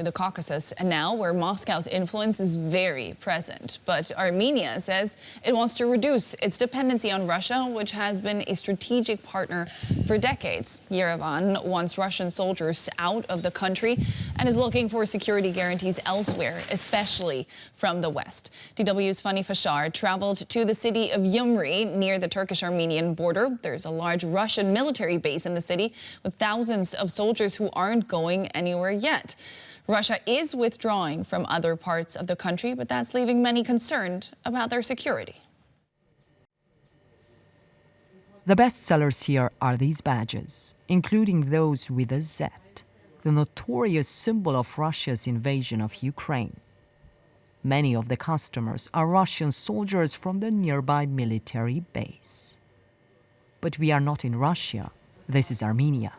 to the Caucasus, and now where Moscow's influence is very present. But Armenia says it wants to reduce its dependency on Russia, which has been a strategic partner for decades. Yerevan wants Russian soldiers out of the country and is looking for security guarantees elsewhere, especially from the West. DW's Fanny Fashar traveled to the city of Gyumri near the Turkish-Armenian border. There's a large Russian military base in the city with thousands of soldiers who aren't going anywhere yet. Russia is withdrawing from other parts of the country, but that's leaving many concerned about their security. The best sellers here are these badges, including those with a Z, the notorious symbol of Russia's invasion of Ukraine. Many of the customers are Russian soldiers from the nearby military base. But we are not in Russia. This is Armenia.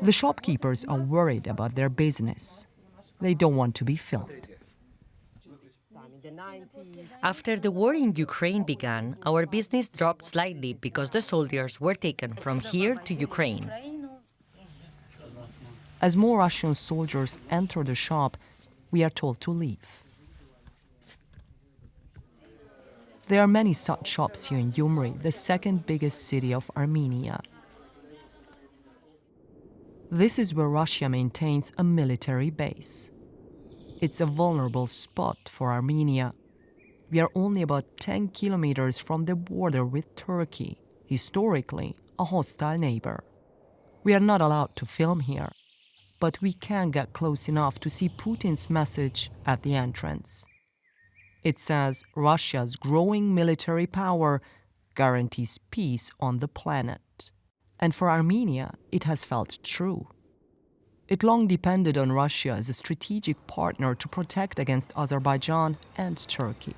The shopkeepers are worried about their business. They don't want to be filmed. After the war in Ukraine began, our business dropped slightly because the soldiers were taken from here to Ukraine. As more Russian soldiers enter the shop, we are told to leave. There are many such shops here in Gyumri, the second biggest city of Armenia. This is where Russia maintains a military base. It's a vulnerable spot for Armenia. We are only about 10 kilometers from the border with Turkey, historically a hostile neighbor. We are not allowed to film here, but we can get close enough to see Putin's message at the entrance. It says Russia's growing military power guarantees peace on the planet. And for Armenia, it has felt true. It long depended on Russia as a strategic partner to protect against Azerbaijan and Turkey.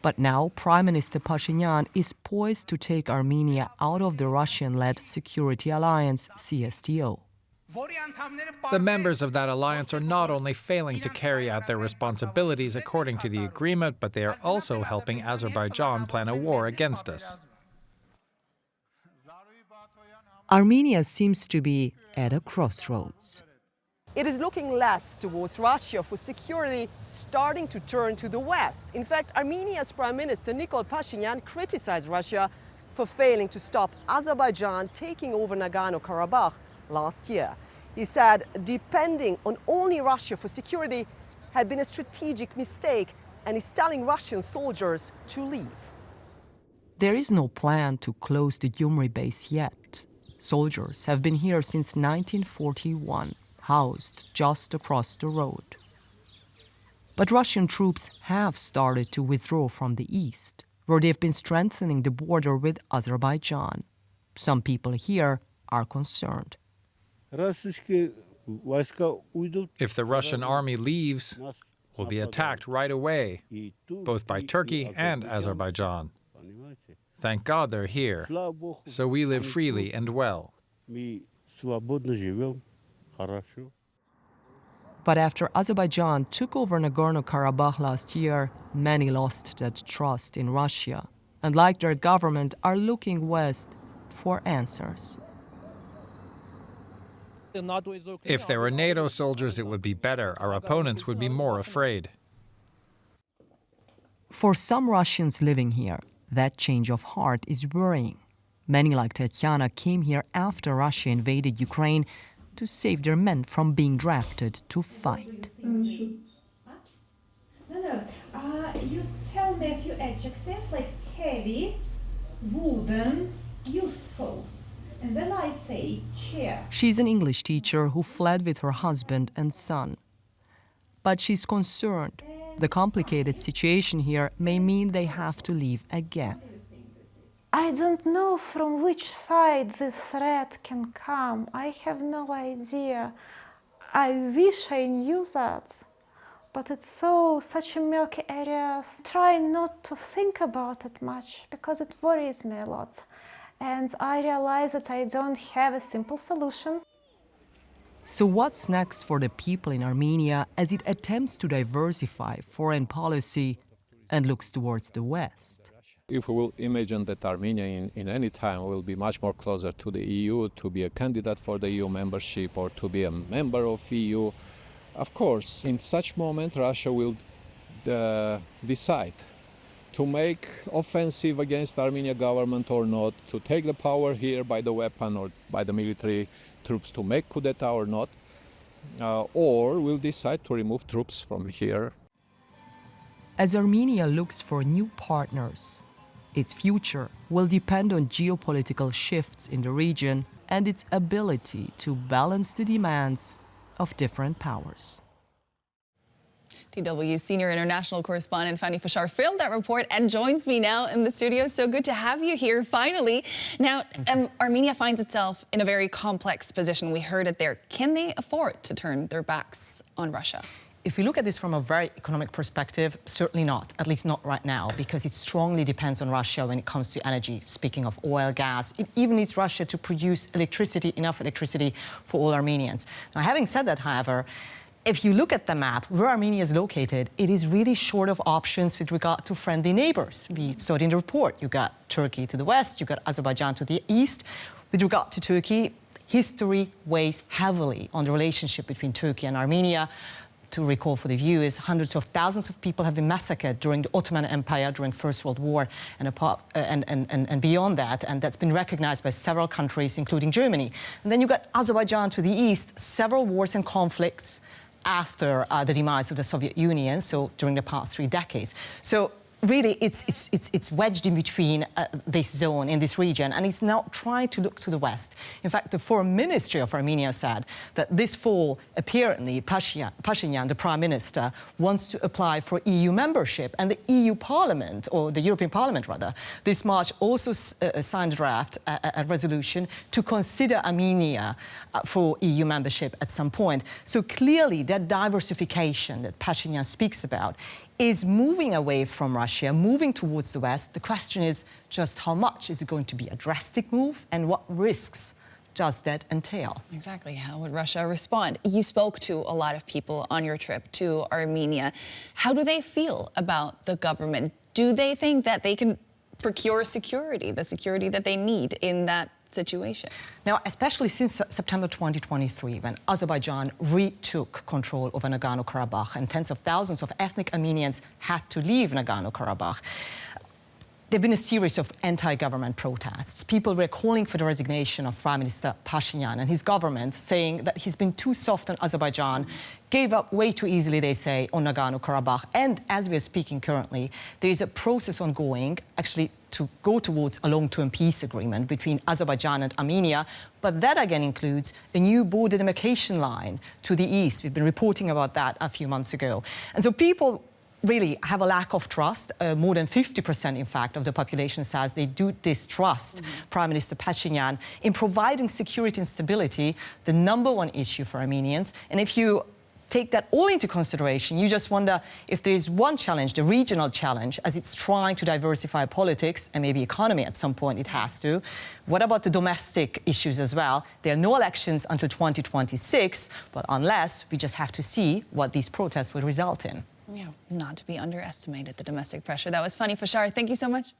But now Prime Minister Pashinyan is poised to take Armenia out of the Russian-led security alliance CSTO. The members of that alliance are not only failing to carry out their responsibilities according to the agreement, but they are also helping Azerbaijan plan a war against us. Armenia seems to be at a crossroads. It is looking less towards Russia for security, starting to turn to the West. In fact, Armenia's Prime Minister Nikol Pashinyan criticized Russia for failing to stop Azerbaijan taking over Nagorno-Karabakh last year. He said depending on only Russia for security had been a strategic mistake, and is telling Russian soldiers to leave. There is no plan to close the Gyumri base yet. Soldiers have been here since 1941, housed just across the road. But Russian troops have started to withdraw from the east, where they've been strengthening the border with Azerbaijan. Some people here are concerned. If the Russian army leaves, we'll be attacked right away, both by Turkey and Azerbaijan. Thank God they're here, so we live freely and well. But after Azerbaijan took over Nagorno-Karabakh last year, many lost that trust in Russia, and like their government, are looking west for answers. If there were NATO soldiers, it would be better. Our opponents would be more afraid. For some Russians living here, that change of heart is worrying. Many, like Tatiana, came here after Russia invaded Ukraine to save their men from being drafted to fight. You tell me a few adjectives like heavy, wooden, useful. And then I say chair. She's an English teacher who fled with her husband and son. But she's concerned. The complicated situation here may mean they have to leave again. I don't know from which side this threat can come. I have no idea. I wish I knew that. But it's such a murky area. Try not to think about it much because it worries me a lot. And I realize that I don't have a simple solution. So what's next for the people in Armenia as it attempts to diversify foreign policy and looks towards the West? If we will imagine that Armenia in any time will be much more closer to the EU, to be a candidate for the EU membership or to be a member of EU, of course, in such moment, Russia will decide to make offensive against Armenian government or not, to take the power here by the weapon or by the military troops, to make coup d'etat or not, or will decide to remove troops from here. As Armenia looks for new partners, its future will depend on geopolitical shifts in the region and its ability to balance the demands of different powers. DW senior international correspondent Fani Fashar filmed that report and joins me now in the studio. So good to have you here, finally. Now, Armenia finds itself in a very complex position. We heard it there. Can they afford to turn their backs on Russia? If we look at this from a very economic perspective, certainly not, at least not right now, because it strongly depends on Russia when it comes to energy. Speaking of oil, gas, it even needs Russia to produce electricity, enough electricity for all Armenians. Now, having said that, however, if you look at the map, where Armenia is located, it is really short of options with regard to friendly neighbors. We saw it in the report. You got Turkey to the west, you got Azerbaijan to the east. With regard to Turkey, history weighs heavily on the relationship between Turkey and Armenia. To recall for the viewers, hundreds of thousands of people have been massacred during the Ottoman Empire, during First World War, and beyond that, and that's been recognized by several countries, including Germany. And then you got Azerbaijan to the east, several wars and conflicts after the demise of the Soviet Union, so during the past 3 decades. So really, it's wedged in between this zone, in this region, and it's now trying to look to the west. In fact, the Foreign Ministry of Armenia said that this fall, apparently, Pashinyan, the Prime Minister, wants to apply for EU membership, and the EU Parliament, or the European Parliament, rather, this March also signed a draft, a resolution, to consider Armenia for EU membership at some point. So clearly, that diversification that Pashinyan speaks about is moving away from Russia, moving towards the West. The question is just how much. Is it going to be a drastic move, and what risks does that entail? Exactly. How would Russia respond? You spoke to a lot of people on your trip to Armenia. How do they feel about the government? Do they think that they can procure security, the security that they need in that situation? Now, especially since September 2023, when Azerbaijan retook control over Nagorno-Karabakh and tens of thousands of ethnic Armenians had to leave Nagorno-Karabakh, there have been a series of anti-government protests. People were calling for the resignation of Prime Minister Pashinyan and his government, saying that he's been too soft on Azerbaijan, gave up way too easily, they say, on Nagorno-Karabakh. And as we are speaking currently, there is a process ongoing, actually, to go towards a long-term peace agreement between Azerbaijan and Armenia. But that again includes a new border demarcation line to the east. We've been reporting about that a few months ago. And so people really have a lack of trust. More than 50%, in fact, of the population says they do distrust Prime Minister Pashinyan in providing security and stability, the #1 issue for Armenians. And if you take that all into consideration, you just wonder if there is one challenge, the regional challenge, as it's trying to diversify politics and maybe economy at some point it has to. What about the domestic issues as well? There are no elections until 2026, but unless, we just have to see what these protests will result in. Yeah, not to be underestimated, the domestic pressure. That was Fani Fashar. Thank you so much.